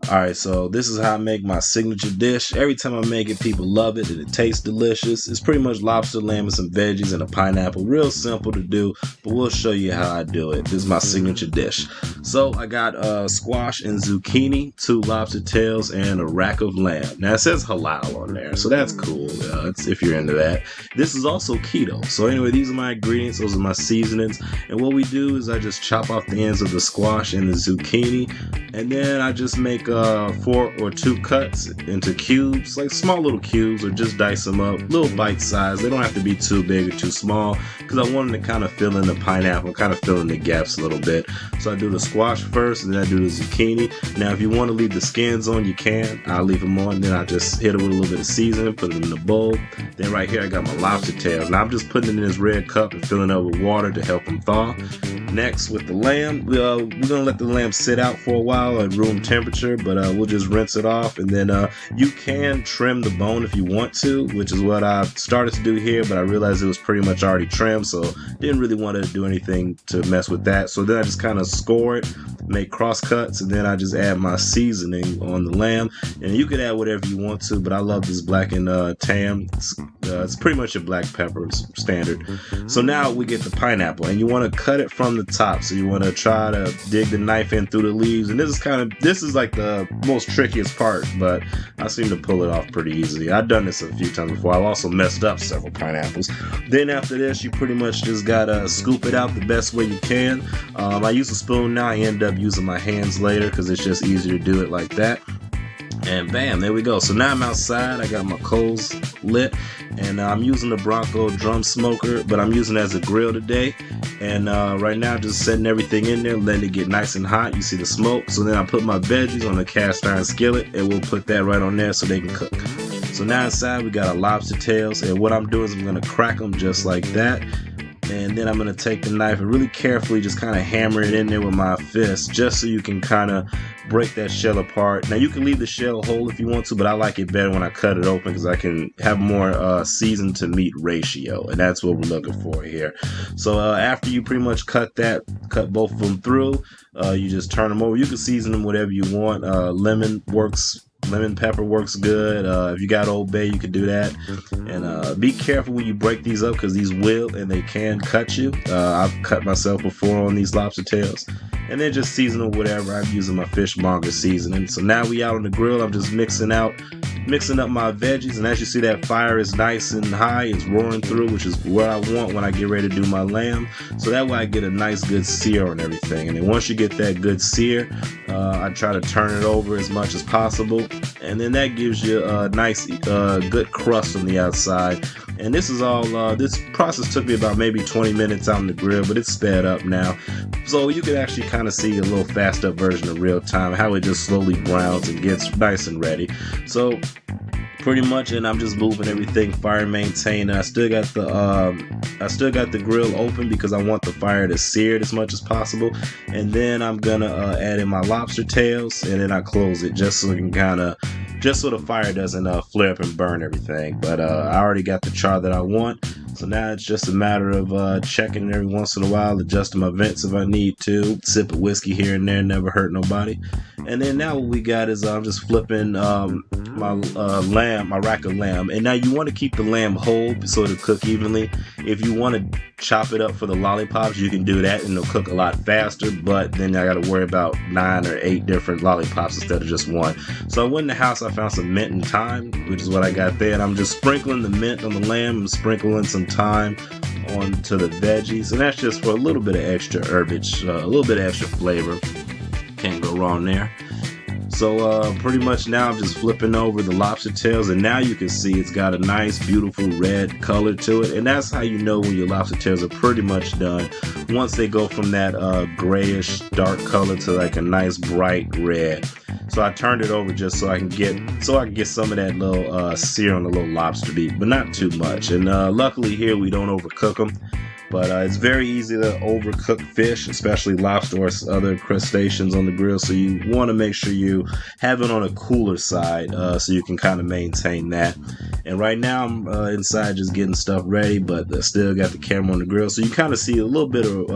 Alright, so this is how I make my signature dish. Every time I make it, people love it and it tastes delicious. It's pretty much lobster, lamb, and some veggies and a pineapple. Real simple to do, but we'll show you how I do it. This is my signature dish. So I got squash and zucchini, 2 lobster tails, and a rack of lamb. Now it says halal on there, so that's cool if you're into that. This is also keto. So anyway, these are my ingredients, those are my seasonings. And what we do is I just chop off the ends of the squash and the zucchini, and then I just make 4 or 2 cuts into cubes, like small little cubes, or just dice them up, little bite size. They don't have to be too big or too small, because I want them to kind of fill in the pineapple, kind of fill in the gaps a little bit. So I do the squash first, and then I do the zucchini. Now if you want to leave the skins on, you can. I'll leave them on, then I just hit it with a little bit of seasoning, put it in the bowl. Then right here I got my lobster tails. Now I'm just putting it in this red cup and filling it up with water to help them thaw. Next, with the lamb, we're gonna let the lamb sit out for a while at room temperature, but we'll just rinse it off, and then you can trim the bone if you want to, which is what I started to do here, but I realized it was pretty much already trimmed, so didn't really want to do anything to mess with that. So then I just kind of score it, make cross cuts, and then I just add my seasoning on the lamb. And you could add whatever you want to, but I love this black and tan. It's pretty much a black pepper standard. So now we get the pineapple, and you want to cut it from the top. So you want to try to dig the knife in through the leaves, and this is like the most trickiest part, but I seem to pull it off pretty easily. I've done this a few times before. I've also messed up several pineapples. Then after this, you pretty much just gotta scoop it out the best way you can. I use a spoon now. I end up using my hands later because it's just easier to do it like that. And bam, there we go. So now I'm outside. I got my coals lit, and I'm using the Bronco drum smoker, but I'm using it as a grill today. And right now, just setting everything in there, letting it get nice and hot. You see the smoke. So then I put my veggies on the cast iron skillet, and we'll put that right on there so they can cook. So now inside, we got our lobster tails, and what I'm doing is I'm gonna crack them just like that. And then I'm going to take the knife and really carefully just kind of hammer it in there with my fist, just so you can kind of break that shell apart. Now you can leave the shell whole if you want to, but I like it better when I cut it open because I can have more seasoned to meat ratio, and that's what we're looking for here. So after you pretty much cut both of them through, you just turn them over. You can season them whatever you want. Lemon pepper works good. If you got Old Bay, you could do that. And be careful when you break these up because these will and they can cut you. I've cut myself before on these lobster tails. And then just season them whatever. I'm using my fishmonger seasoning. So now we out on the grill. I'm just mixing up my veggies. And as you see, that fire is nice and high. It's roaring through, which is what I want when I get ready to do my lamb. So that way I get a nice good sear on everything. And then once you get that good sear, I try to turn it over as much as possible. And then that gives you a nice good crust on the outside. And this is all this process took me about maybe 20 minutes out on the grill, but it's sped up now, so you can actually kind of see a little fast up version of real time, how it just slowly browns and gets nice and ready. So pretty much, and I'm just moving everything, fire maintained. I still got the grill open because I want the fire to sear it as much as possible. And then I'm gonna add in my lobster tails, and then I close it just so it can just so the fire doesn't flare up and burn everything. But I already got the char that I want, so now it's just a matter of checking every once in a while, adjusting my vents if I need to, sip of whiskey here and there, never hurt nobody. And then now what we got is I'm just flipping my rack of lamb. And now you want to keep the lamb whole so it'll cook evenly. If you want to chop it up for the lollipops, you can do that and it'll cook a lot faster, but then I got to worry about 9 or 8 different lollipops instead of just one. So I went in the house, I found some mint and thyme, which is what I got there, and I'm just sprinkling the mint on the lamb and sprinkling some thyme onto the veggies, and that's just for a little bit of extra herbage, a little bit of extra flavor. Can't go wrong there. So pretty much now I'm just flipping over the lobster tails, and now you can see it's got a nice beautiful red color to it, and that's how you know when your lobster tails are pretty much done, once they go from that grayish dark color to like a nice bright red. So I turned it over just so I can get some of that little sear on the little lobster meat, but not too much. And luckily here we don't overcook them. But it's very easy to overcook fish, especially lobster or other crustaceans on the grill. So you want to make sure you have it on a cooler side so you can kind of maintain that. And right now I'm inside just getting stuff ready, but still got the camera on the grill. So you kind of see a little bit of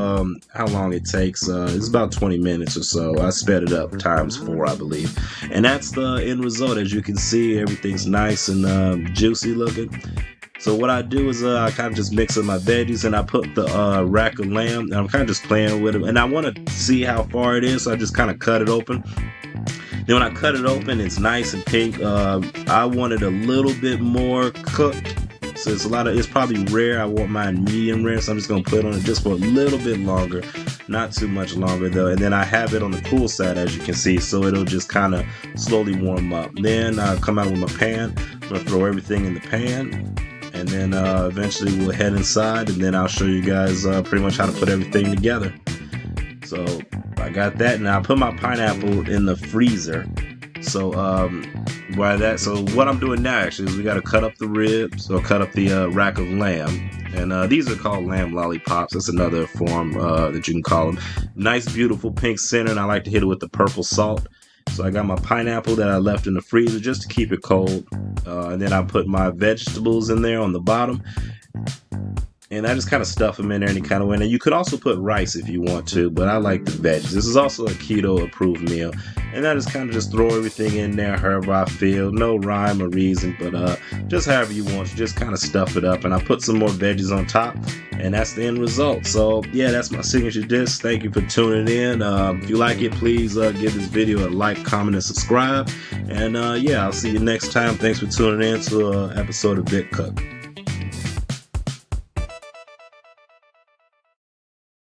how long it takes. It's about 20 minutes or so. I sped it up ×4, I believe. And that's the end result. As you can see, everything's nice and juicy looking. So what I do is I kind of just mix up my veggies, and I put the rack of lamb, and I'm kind of just playing with it. And I want to see how far it is, so I just kind of cut it open. Then when I cut it open, it's nice and pink. I want it a little bit more cooked. So it's probably rare. I want mine medium rare, so I'm just going to put it on it just for a little bit longer. Not too much longer though. And then I have it on the cool side, as you can see, so it'll just kind of slowly warm up. Then I come out with my pan. I'm going to throw everything in the pan. And then eventually we'll head inside, and then I'll show you guys pretty much how to put everything together. So I got that, and I put my pineapple in the freezer. So so what I'm doing now actually is we got to cut up the ribs, or cut up the rack of lamb. And these are called lamb lollipops. That's another form that you can call them. Nice, beautiful pink center, and I like to hit it with the purple salt. So I got my pineapple that I left in the freezer just to keep it cold. And then I put my vegetables in there on the bottom. And I just kind of stuff them in there any kind of way. And you could also put rice if you want to, but I like the veggies. This is also a keto approved meal. And I just kind of just throw everything in there however I feel. No rhyme or reason, but just however you want. You just kind of stuff it up. And I put some more veggies on top. And that's the end result. So yeah, that's my signature dish. Thank you for tuning in. If you like it, please give this video a like, comment, and subscribe. And yeah, I'll see you next time. Thanks for tuning in to an episode of Big Cook.